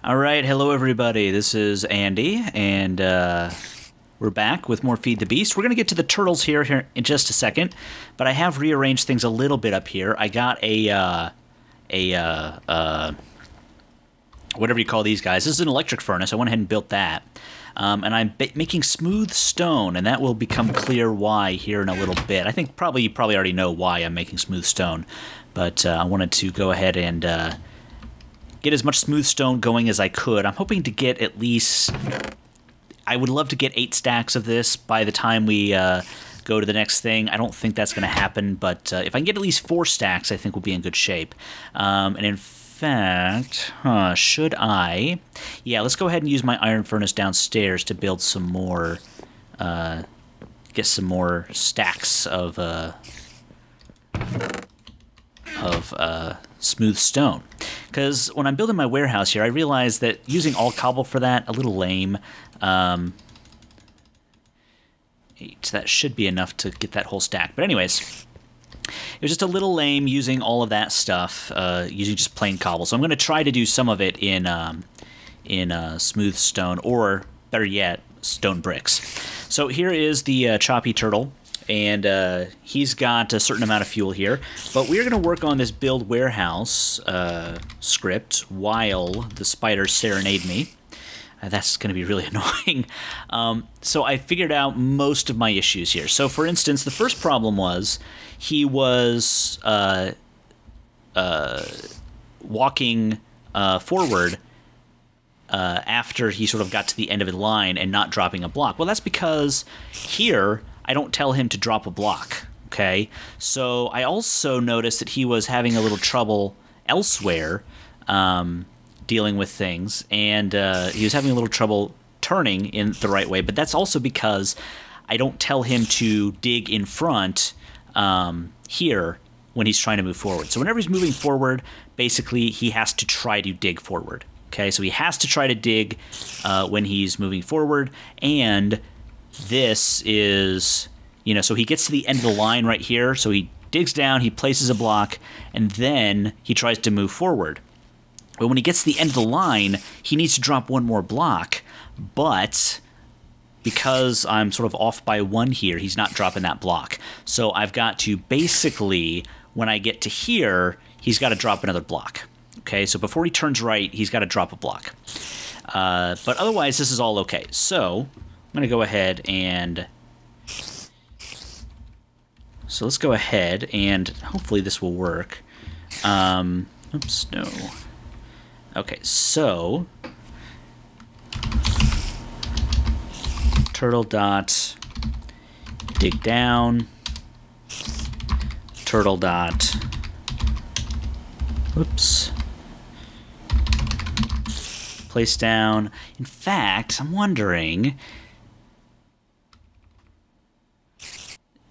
All right, hello everybody. This is Andy, and we're back with more Feed the Beast. We're going to get to the turtles here in just a second, but I have rearranged things a little bit up here. I got whatever you call these guys. This is an electric furnace. I went ahead and built that. And I'm making smooth stone, and that will become clear why here in a little bit. I think you probably already know why I'm making smooth stone, but I wanted to go ahead and get as much smooth stone going as I could. I'm hoping to get at least... I would love to get 8 stacks of this by the time we go to the next thing. I don't think that's going to happen, but if I can get at least 4 stacks, I think we'll be in good shape. And in fact, should I? Yeah, let's go ahead and use my iron furnace downstairs to build some more, get some more stacks of smooth stone. Because when I'm building my warehouse here, I realized that using all cobble for that, a little lame. 8, that should be enough to get that whole stack. But anyways, it was just a little lame using all of that stuff, using just plain cobble. So I'm going to try to do some of it in smooth stone, or better yet, stone bricks. So here is the choppy turtle, and he's got a certain amount of fuel here. But we're going to work on this build warehouse script while the spiders serenade me. That's going to be really annoying. So I figured out most of my issues here. So for instance, the first problem was he was walking forward after he sort of got to the end of his line and not dropping a block. Well, that's because here I don't tell him to drop a block, okay? So I also noticed that he was having a little trouble elsewhere dealing with things, and he was having a little trouble turning in the right way, but that's also because I don't tell him to dig in front here when he's trying to move forward. So whenever he's moving forward, basically he has to try to dig forward, okay? So he has to try to dig when he's moving forward, and this is, you know, so he gets to the end of the line right here, so he digs down, he places a block, and then he tries to move forward. But when he gets to the end of the line, he needs to drop one more block, but because I'm sort of off by 1 here, he's not dropping that block. So I've got to basically, when I get to here, he's got to drop another block. Okay, so before he turns right, he's got to drop a block. But otherwise, this is all okay. So I'm going to go ahead and... So let's go ahead and hopefully this will work. Oops, no. Okay, so turtle dot dig down, turtle dot, whoops, place down. In fact, I'm wondering,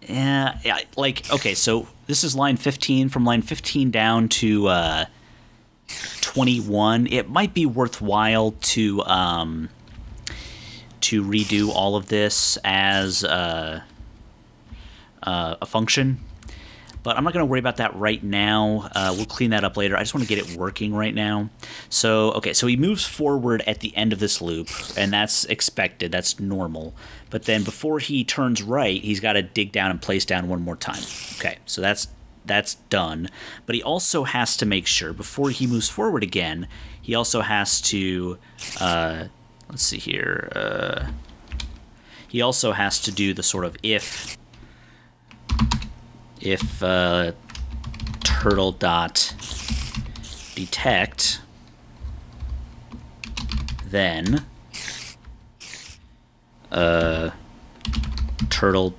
yeah, like, okay, so this is line 15, from line 15 down to 21. It might be worthwhile to redo all of this as a function, but I'm not going to worry about that right now. We'll clean that up later. I just want to get it working right now. So, okay, so he moves forward at the end of this loop, and that's expected. That's normal. But then before he turns right, he's got to dig down and place down one more time. Okay, so that's done. But he also has to make sure, before he moves forward again, he also has to, let's see here, he also has to do the sort of if turtle dot detect, then turtle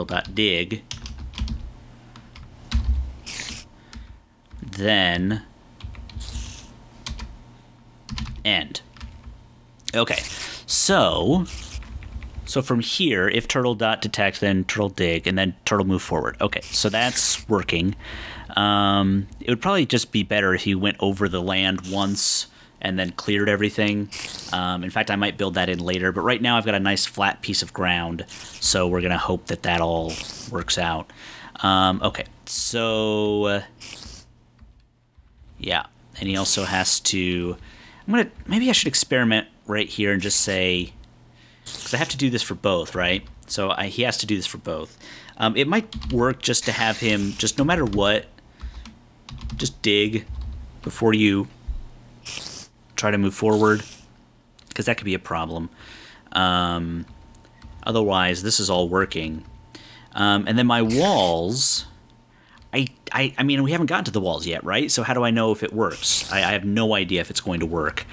dot dig, then end. Okay, so from here, if turtle dot detect, then turtle dig, and then turtle move forward. Okay, so that's working. It would probably just be better if he went over the land once and then cleared everything. In fact, I might build that in later, but right now I've got a nice flat piece of ground, so we're going to hope that that all works out. Okay, so yeah. and he also has to... maybe I should experiment right here and just say... Because I have to do this for both, right? So he has to do this for both. It might work just to have him, just no matter what, just dig before you try to move forward, because that could be a problem. Otherwise, this is all working. And then my walls, I mean, we haven't gotten to the walls yet, right? So how do I know if it works? I have no idea if it's going to work.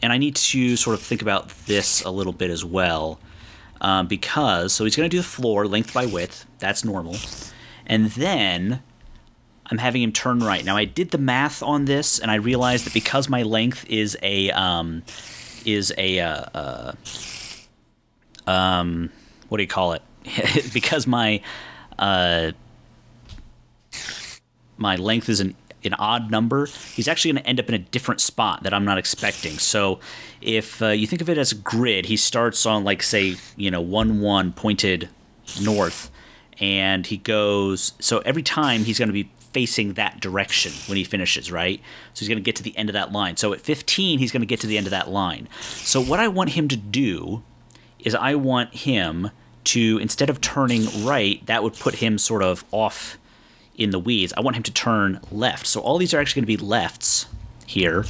And I need to sort of think about this a little bit as well. Because, so he's going to do the floor length by width. That's normal. And then I'm having him turn right. Now, I did the math on this, and I realized that because my length is a what do you call it? Because my length is an odd number, he's actually going to end up in a different spot that I'm not expecting. So if you think of it as a grid, he starts on, like, say, 1-1 pointed north, and he goes... So every time he's going to be facing that direction when he finishes, right? So he's going to get to the end of that line. So at 15, he's going to get to the end of that line. So what I want him to do is I want him to, instead of turning right, that would put him sort of off in the weeds. I want him to turn left. So all these are actually going to be lefts here,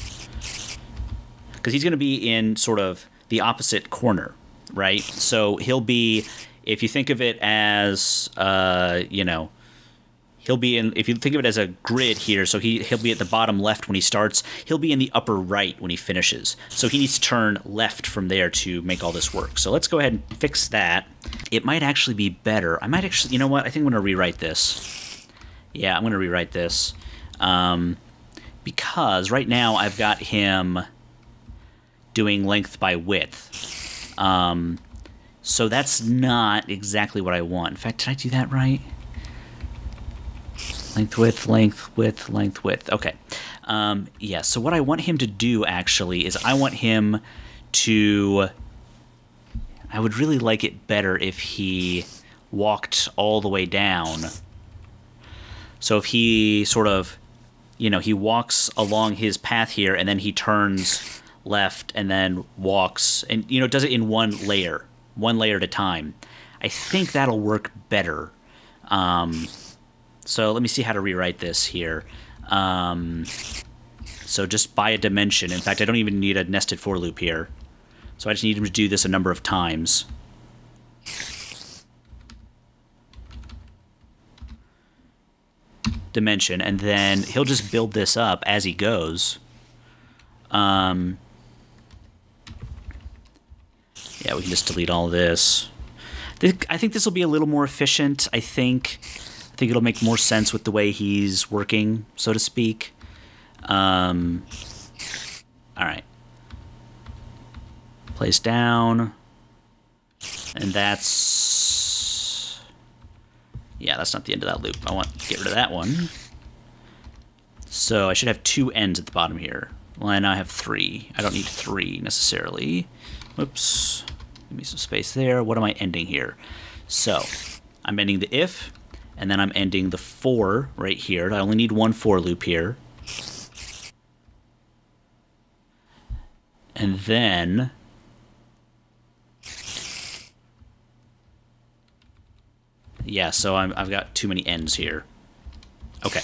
because he's going to be in sort of the opposite corner, right? So he'll be, if you think of it as, he'll be in, if you think of it as a grid here, so he'll be at the bottom left when he starts, he'll be in the upper right when he finishes. So he needs to turn left from there to make all this work. So let's go ahead and fix that. It might actually be better. I might actually, you know what? I think I'm going to rewrite this. Yeah, I'm going to rewrite this. Because right now I've got him doing length by width. So that's not exactly what I want. In fact, did I do that right? Length, width, length, width, length, width. Okay. Yeah, so what I want him to do, actually, is I want him to... I would really like it better if he walked all the way down. So if he sort of, he walks along his path here, and then he turns left, and then walks, and, does it in one layer at a time. I think that'll work better. So let me see how to rewrite this here. So just by a dimension. In fact, I don't even need a nested for loop here. So I just need him to do this a number of times. Dimension, and then he'll just build this up as he goes. Yeah, we can just delete all this. I think this will be a little more efficient. I think it'll make more sense with the way he's working, so to speak. All right. Place down. And that's... Yeah, that's not the end of that loop. I want to get rid of that one. So I should have 2 ends at the bottom here. Well, now I have 3. I don't need 3 necessarily. Whoops. Give me some space there. What am I ending here? So I'm ending the if, and then I'm ending the for right here. I only need 1 for loop here. And then... Yeah, so I've got too many ends here. Okay.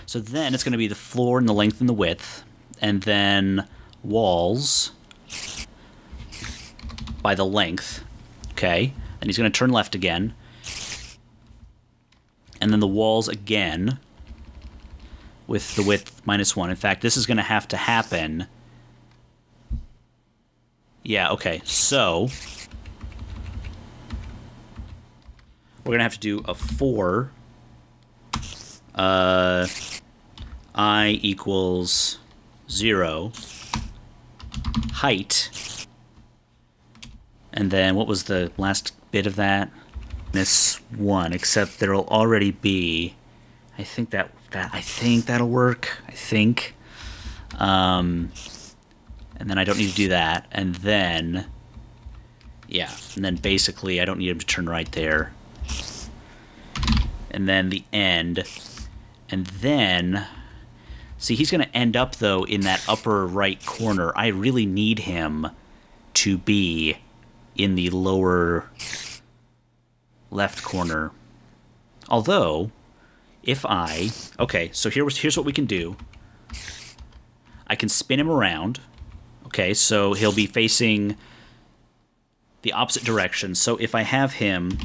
So then it's going to be the floor and the length and the width, and then walls by the length. Okay. And he's going to turn left again. And then the walls again with the width -1. In fact, this is going to have to happen. Yeah, okay. So we're going to have to do a for I equals 0 height. And then what was the last bit of that? -1, except there'll already be, I think that'll work. I think. And then I don't need to do that. And then, yeah, and then basically I don't need him to turn right there. And then the end. And then, see, he's going to end up, though, in that upper right corner. I really need him to be in the lower left corner. Although, if I... Okay, so here's what we can do. I can spin him around. Okay, so he'll be facing the opposite direction. So if I have him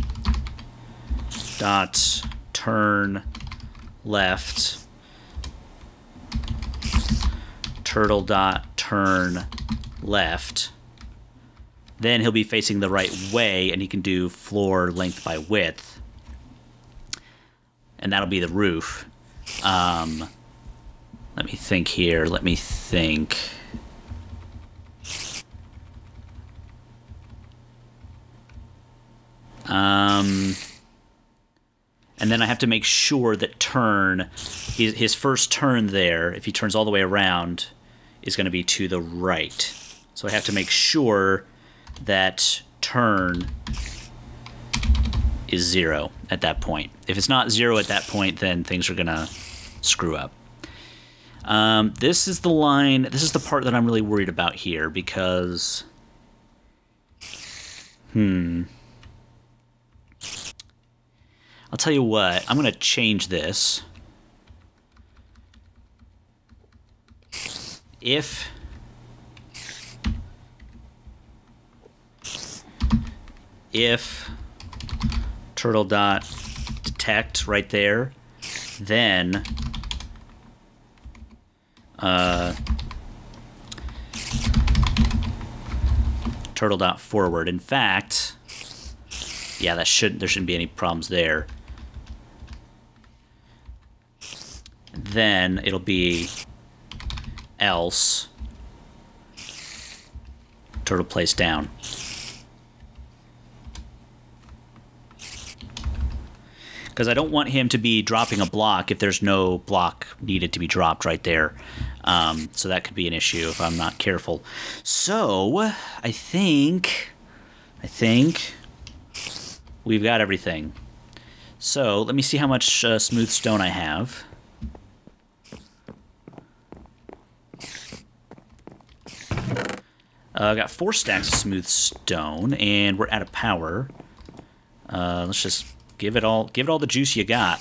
dot turn left, turtle dot turn left, then he'll be facing the right way, and he can do floor length by width. And that'll be the roof. Let me think here. Let me think. And then I have to make sure that turn, his first turn there, if he turns all the way around, is going to be to the right. So I have to make sure that turn is 0 at that point. If it's not 0 at that point, then things are going to screw up. This is the line, this is the part that I'm really worried about here, because... I'll tell you what, I'm going to change this. If turtle dot detect right there, then turtle dot forward. In fact, yeah, there shouldn't be any problems there. Then it'll be else turtle place down. Because I don't want him to be dropping a block if there's no block needed to be dropped right there. So that could be an issue if I'm not careful. So I think we've got everything. So let me see how much smooth stone I have. I've got 4 stacks of smooth stone, and we're out of power. Let's just give it all the juice you got.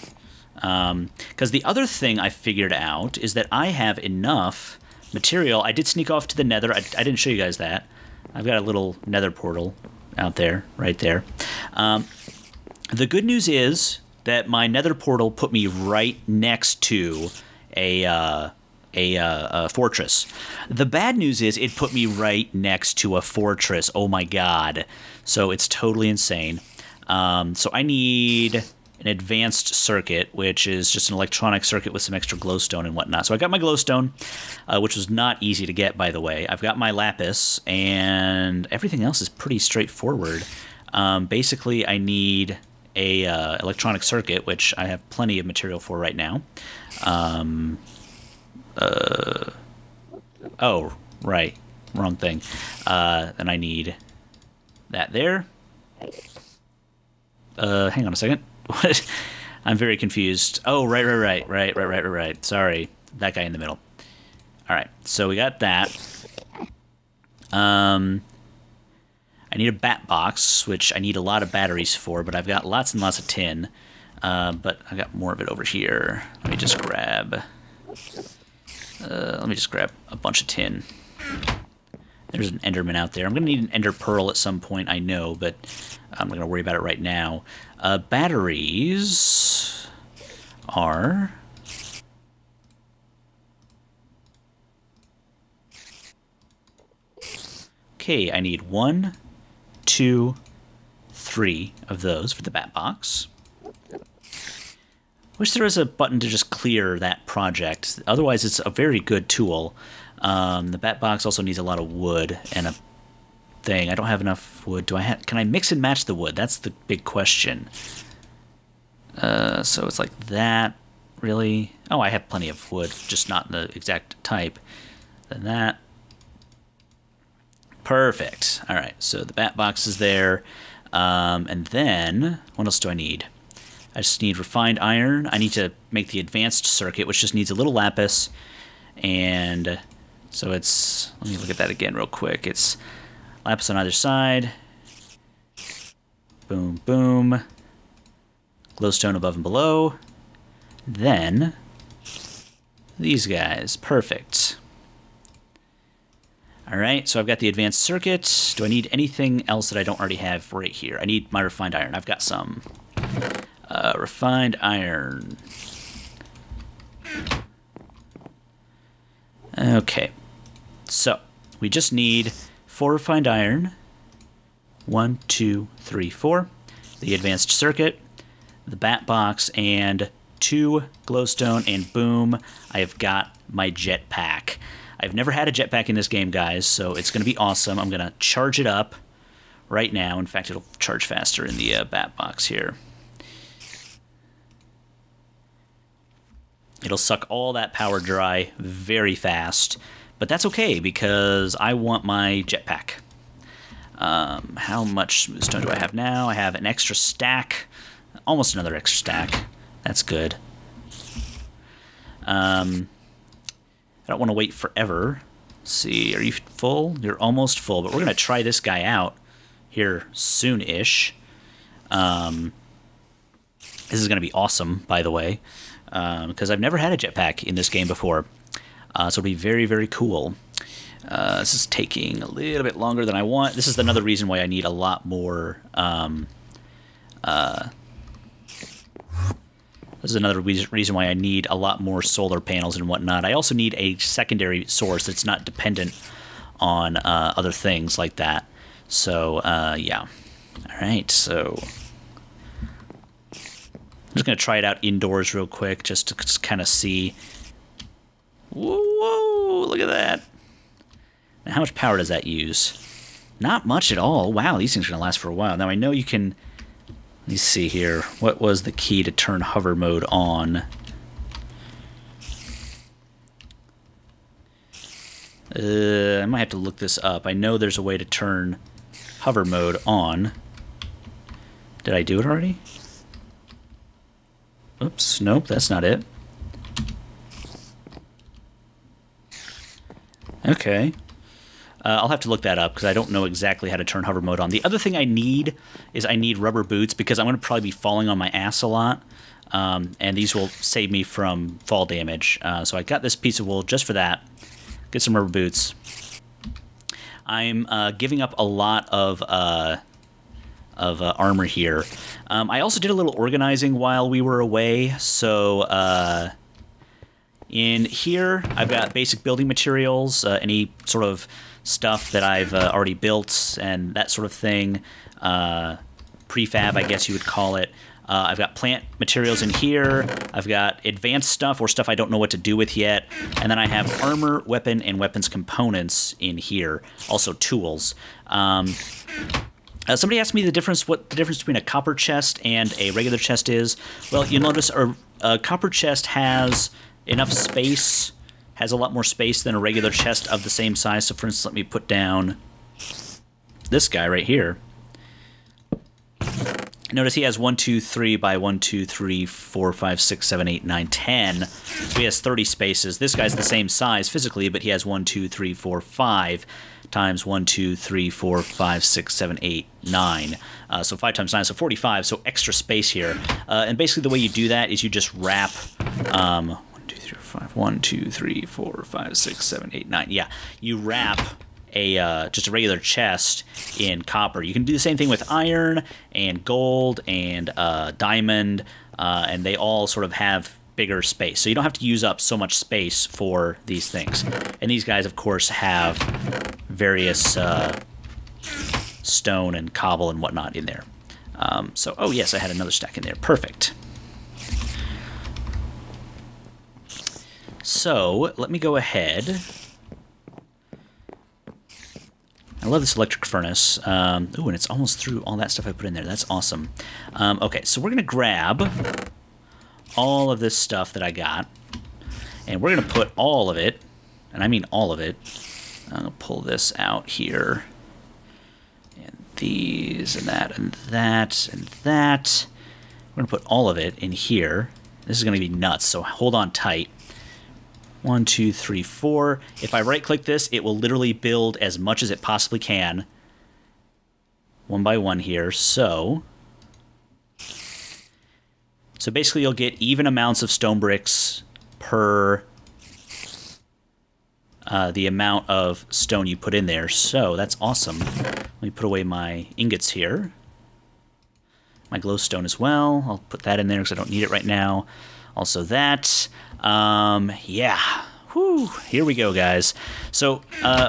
Because the other thing I figured out is that I have enough material. I did sneak off to the nether. I didn't show you guys that. I've got a little nether portal out there, right there. The good news is that my nether portal put me right next to a fortress. The bad news is it put me right next to a fortress. Oh my god. So it's totally insane. So I need an advanced circuit, which is just an electronic circuit with some extra glowstone and whatnot. So I got my glowstone, which was not easy to get, by the way. I've got my lapis, and everything else is pretty straightforward. Basically, I need a electronic circuit, which I have plenty of material for right now. Oh, right. Wrong thing. And I need that there. Hang on a second. What? I'm very confused. Oh, right. Sorry. That guy in the middle. Alright, so we got that. I need a bat box, which I need a lot of batteries for, but I've got lots and lots of tin. But I got more of it over here. Let me just grab a bunch of tin. There's an Enderman out there. I'm going to need an Ender Pearl at some point, I know, but I'm not going to worry about it right now. Batteries are... Okay, I need 1, 2, 3 of those for the bat box. Wish there was a button to just clear that project. Otherwise, it's a very good tool. The bat box also needs a lot of wood and a thing. I don't have enough wood. Can I mix and match the wood? That's the big question. So it's like that, really. Oh, I have plenty of wood, just not in the exact type. Then that. Perfect. All right, so the bat box is there. And then, what else do I need? I just need refined iron. I need to make the advanced circuit, which just needs a little lapis. And so it's, let me look at that again real quick. It's lapis on either side. Boom, boom. Glowstone above and below. Then these guys. Perfect. All right, so I've got the advanced circuit. Do I need anything else that I don't already have right here? I need my refined iron. I've got some. Refined iron. Okay, so we just need 4 refined iron. 1, 2, 3, 4. The advanced circuit, the bat box, and 2 glowstone, and boom, I have got my jetpack. I've never had a jetpack in this game, guys, so it's going to be awesome. I'm going to charge it up right now. In fact, it'll charge faster in the bat box here. It'll suck all that power dry very fast, but that's okay because I want my jetpack. How much smooth stone do I have now? I have an extra stack, almost another extra stack. That's good. I don't want to wait forever. Let's see, are you full? You're almost full, but we're going to try this guy out here soon-ish. This is going to be awesome, by the way, because I've never had a jetpack in this game before. So it'll be very, very cool. This is taking a little bit longer than I want. This is another reason why I need a lot more... This is another reason why I need a lot more solar panels and whatnot. I also need a secondary source that's not dependent on other things like that. So, yeah. All right, so... I'm just going to try it out indoors real quick just to kind of see. Whoa, look at that. Now, how much power does that use? Not much at all. Wow, these things are going to last for a while. Now, I know you can... Let me see here. What was the key to turn hover mode on? I might have to look this up. I know there's a way to turn hover mode on. Did I do it already? Oops, nope, that's not it. Okay. I'll have to look that up because I don't know exactly how to turn hover mode on. The other thing I need is I need rubber boots because I'm going to probably be falling on my ass a lot. And these will save me from fall damage. So I got this piece of wool just for that. Get some rubber boots. I'm giving up a lot of armor here. I also did a little organizing while we were away. So in here, I've got basic building materials, any sort of stuff that I've already built and that sort of thing. Prefab, I guess you would call it. I've got plant materials in here. I've got advanced stuff or stuff I don't know what to do with yet. And then I have armor, weapon, and weapons components in here. Also tools. Somebody asked me what the difference between a copper chest and a regular chest is. Well, you'll notice a copper chest has enough space, has a lot more space than a regular chest of the same size. So for instance, let me put down this guy right here. Notice he has 1, 2, 3 by 1, 2, 3, 4, 5, 6, 7, 8, 9, 10. So he has 30 spaces. This guy's the same size physically, but he has 1, 2, 3, 4, 5 times 1, 2, 3, 4, 5, 6, 7, 8, 9. So 5 times 9, so 45. So extra space here. And basically the way you do that is you just wrap 1, 2, 3, 5, 1, 2, 3, 4, 5, 6, 7, 8, 9. Yeah, you wrap just a regular chest in copper. You can do the same thing with iron and gold and diamond, and they all sort of have bigger space. So you don't have to use up so much space for these things. And these guys, of course, have various stone and cobble and whatnot in there. So, oh yes, I had another stack in there. Perfect. So let me go ahead. I love this electric furnace. Ooh, and it's almost through all that stuff I put in there. That's awesome. Okay, so we're going to grab all of this stuff that I got, and we're going to put all of it, and I mean all of it. I'm going to pull this out here, and these, and that, and that, and that. We're We're going to put all of it in here. This is going to be nuts, so hold on tight. 1, 2, 3, 4. If I right-click this, it will literally build as much as it possibly can. One by one here, so basically you'll get even amounts of stone bricks per the amount of stone you put in there, so that's awesome. Let me put away my ingots here. My glowstone as well. I'll put that in there because I don't need it right now. Also that. Yeah. Whew. Here we go, guys. So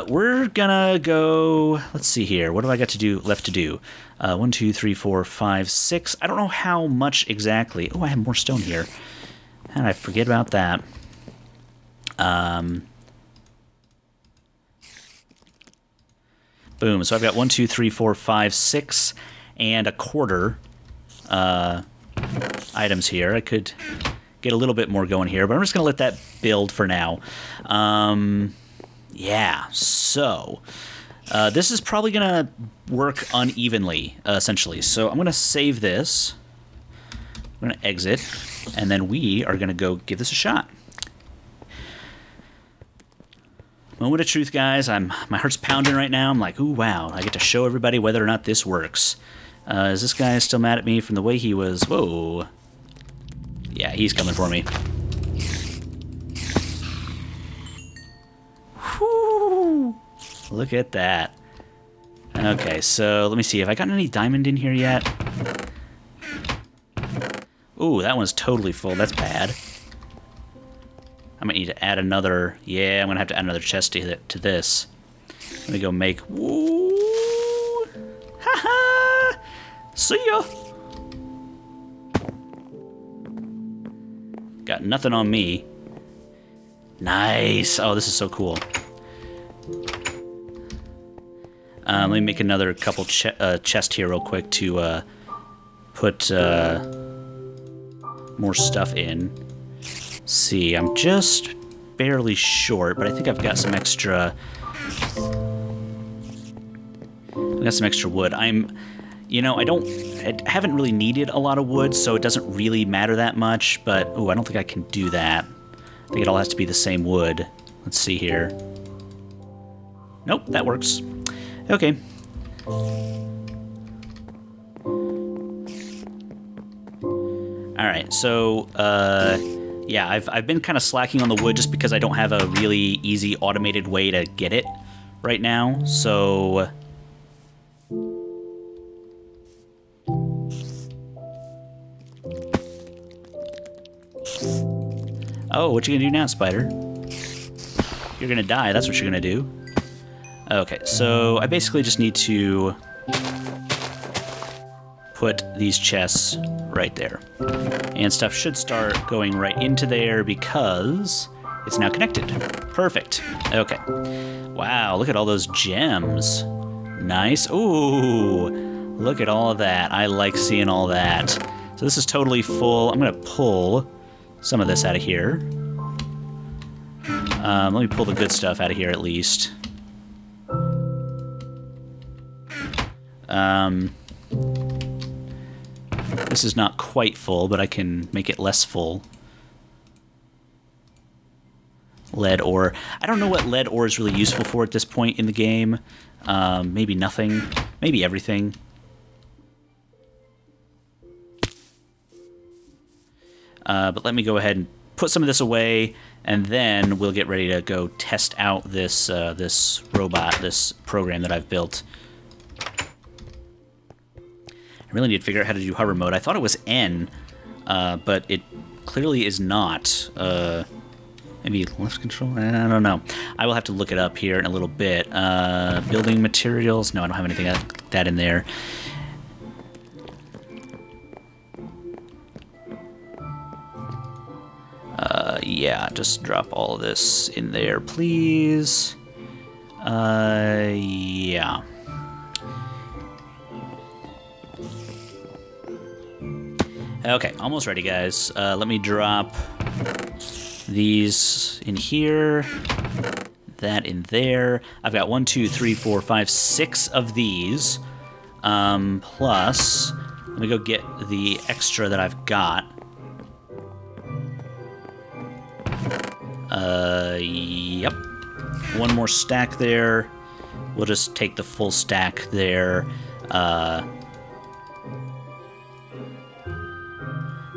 we're gonna go. Let's see here. What do I got to do left to do? 1, 2, 3, 4, 5, 6. I don't know how much exactly. Oh, I have more stone here. How did I forget about that? Boom. So I've got 1, 2, 3, 4, 5, 6, and a quarter items here. I could get a little bit more going here, but I'm just going to let that build for now. Yeah, so this is probably going to work unevenly, essentially. So I'm going to save this. I'm going to exit, and then we are going to go give this a shot. Moment of truth, guys. My heart's pounding right now. I'm like, ooh, wow. I get to show everybody whether or not this works. Is this guy still mad at me from the way he was? Whoa. Yeah, he's coming for me. Whew. Look at that. Okay, so let me see. Have I gotten any diamond in here yet? Ooh, that one's totally full. That's bad. I might need to add another. Yeah, I'm going to have to add another chest to this. Let me go make. Woo! Ha-ha! See ya! Got nothing on me. Nice. Oh, this is so cool. Let me make another couple chest here real quick to put more stuff in. See, I'm just barely short, but I think I've got some extra. I got some extra wood. You know, I haven't really needed a lot of wood, so it doesn't really matter that much. But I don't think I can do that. I think it all has to be the same wood. Let's see here. Nope, that works. Okay. All right, so yeah, I've been kind of slacking on the wood just because I don't have a really easy automated way to get it right now. So oh, what you gonna do now, spider? You're gonna die, that's what you're gonna do. Okay, so I basically just need to put these chests right there. And stuff should start going right into there because it's now connected. Perfect. Okay. Wow, look at all those gems. Nice. Ooh, look at all of that. I like seeing all that. So this is totally full. I'm gonna pull some of this out of here. Let me pull the good stuff out of here at least. This is not quite full, but I can make it less full. Lead ore. I don't know what lead ore is really useful for at this point in the game. Maybe nothing. Maybe everything. But let me go ahead and put some of this away, and then we'll get ready to go test out this this robot, this program that I've built. I really need to figure out how to do hover mode. I thought it was N, but it clearly is not. Maybe left control? I don't know. I will have to look it up here in a little bit. Building materials? No, I don't have anything like that in there. Yeah, just drop all of this in there, please. Yeah. Okay, almost ready, guys. Let me drop these in here, that in there. I've got 1, 2, 3, 4, 5, 6 of these, plus Let me go get the extra that I've got. Yep. One more stack there. We'll just take the full stack there.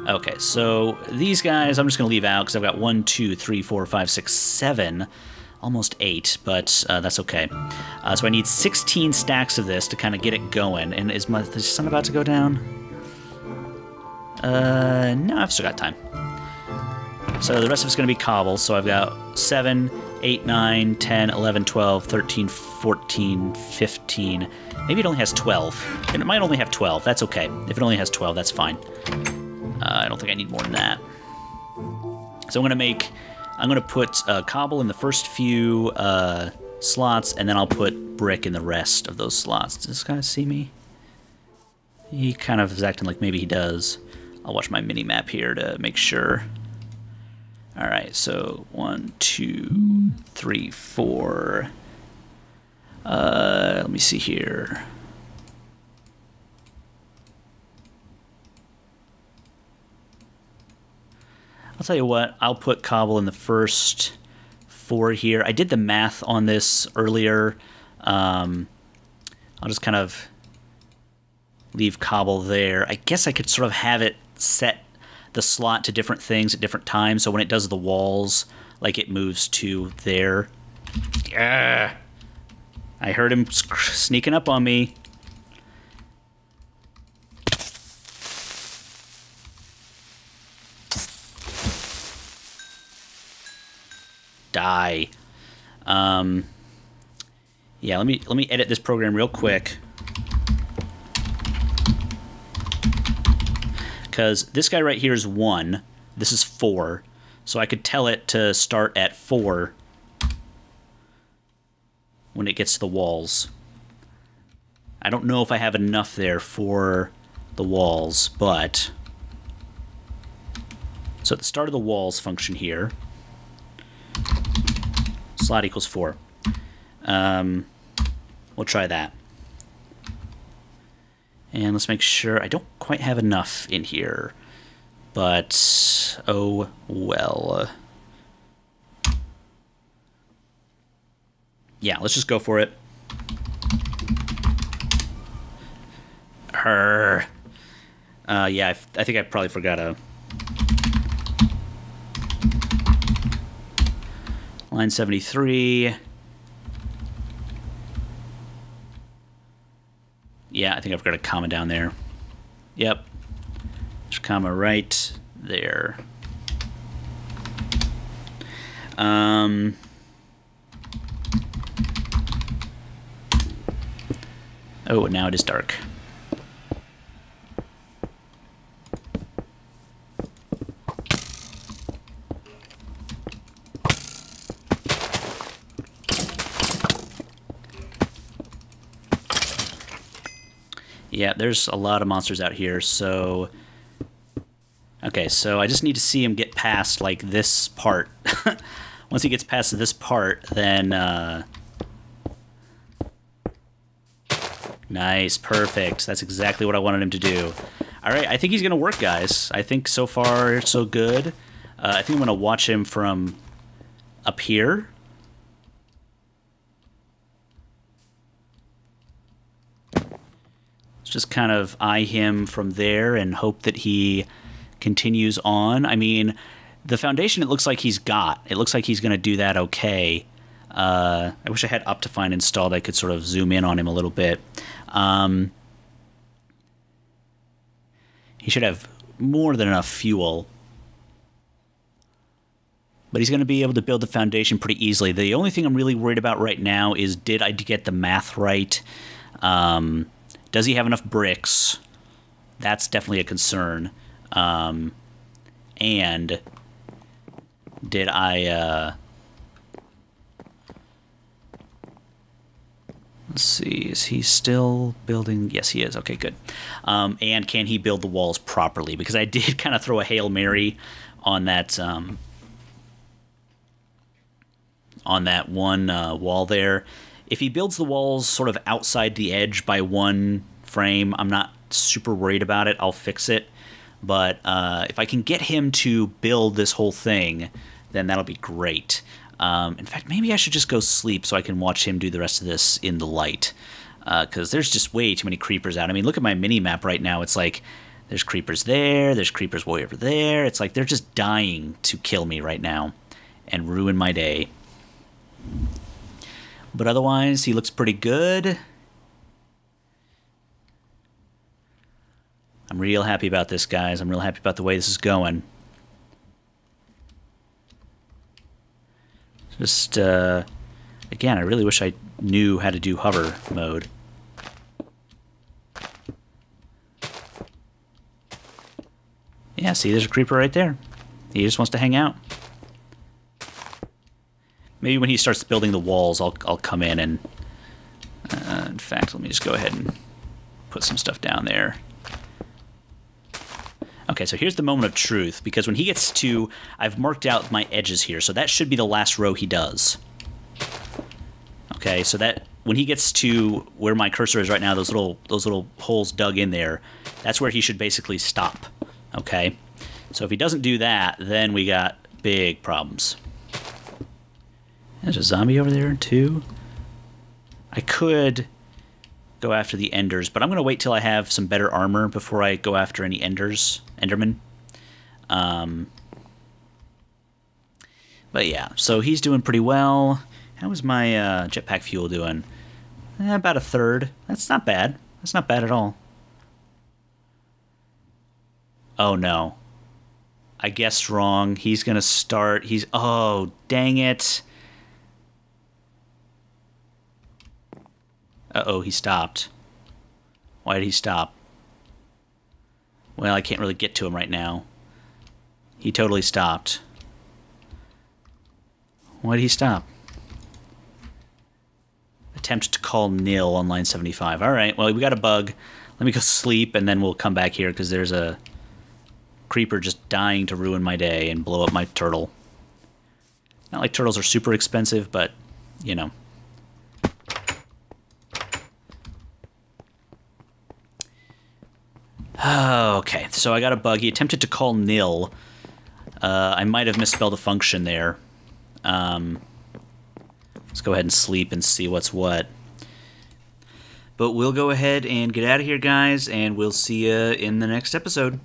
Okay, so these guys I'm just going to leave out because I've got 1, 2, 3, 4, 5, 6, 7, almost 8, but that's okay. So I need 16 stacks of this to kind of get it going. And is the sun about to go down? No, I've still got time. So the rest of it's going to be cobble, so I've got 7, 8, 9, 10, 11, 12, 13, 14, 15. Maybe it only has 12. It might only have 12. That's okay. If it only has 12, that's fine. I don't think I need more than that. So I'm going to put cobble in the first few slots, and then I'll put brick in the rest of those slots. Does this guy see me? He kind of is acting like maybe he does. I'll watch my mini-map here to make sure. All right, so 1, 2, 3, 4. Let me see here. I'll tell you what, I'll put cobble in the first 4 here. I did the math on this earlier. I'll just kind of leave cobble there. I guess I could sort of have it set the slot to different things at different times, so when it does the walls, like it moves to there. Yeah. I heard him sneaking up on me. Die. Yeah, let me edit this program real quick. Because this guy right here is 1. This is 4. So I could tell it to start at 4 when it gets to the walls. I don't know if I have enough there for the walls, but... So at the start of the walls function here, slot equals 4. We'll try that. And let's make sure I don't quite have enough in here, but oh well. Yeah, let's just go for it. Yeah, I think I probably forgot a line 73. Yeah, I think I forgot a comma down there. Yep. There's a comma right there. Oh, now it is dark. Yeah, there's a lot of monsters out here, so... Okay, so I just need to see him get past, like, this part. Once he gets past this part, then... Nice, perfect. That's exactly what I wanted him to do. Alright, I think he's going to work, guys. I think so far, so good. I think I'm going to watch him from up here. Just kind of eye him from there and hope that he continues on. I mean, the foundation it looks like he's got. It looks like he's going to do that okay. I wish I had Optifine installed. I could sort of zoom in on him a little bit. He should have more than enough fuel. But he's going to be able to build the foundation pretty easily. The only thing I'm really worried about right now is, did I get the math right? Does he have enough bricks? That's definitely a concern. And did I... let's see, is he still building? Yes, he is. Okay, good. And can he build the walls properly? Because I did kind of throw a Hail Mary on that one wall there. If he builds the walls sort of outside the edge by 1 frame, I'm not super worried about it. I'll fix it. But if I can get him to build this whole thing, then that'll be great. In fact, maybe I should just go sleep so I can watch him do the rest of this in the light. Because there's just way too many creepers out. I mean, look at my mini-map right now. It's like there's creepers there, there's creepers way over there. It's like they're just dying to kill me right now and ruin my day. But otherwise, he looks pretty good. I'm real happy about this, guys. I'm real happy about the way this is going. Just, again, I really wish I knew how to do hover mode. Yeah, see, there's a creeper right there. He just wants to hang out. Maybe when he starts building the walls, I'll come in and... in fact, let me just go ahead and put some stuff down there. Okay, so here's the moment of truth, because when he gets to... I've marked out my edges here, so that should be the last row he does. Okay, so that... When he gets to where my cursor is right now, those little holes dug in there, that's where he should basically stop. Okay? So if he doesn't do that, then we got big problems. There's a zombie over there, too. I could go after the enders, but I'm going to wait till I have some better armor before I go after any endermen. But yeah, so he's doing pretty well. How is my jetpack fuel doing? About a third. That's not bad. That's not bad at all. Oh no. I guessed wrong. He's going to start. Oh, dang it. Uh-oh, he stopped. Why did he stop? Well, I can't really get to him right now. He totally stopped. Why did he stop? Attempt to call nil on line 75. All right, well, we got a bug. Let me go sleep, and then we'll come back here, because there's a creeper just dying to ruin my day and blow up my turtle. Not like turtles are super expensive, but, you know. Okay, so I got a bug. He attempted to call nil. I might have misspelled a function there. Let's go ahead and sleep and see what's what. But we'll go ahead and get out of here, guys, and we'll see you in the next episode.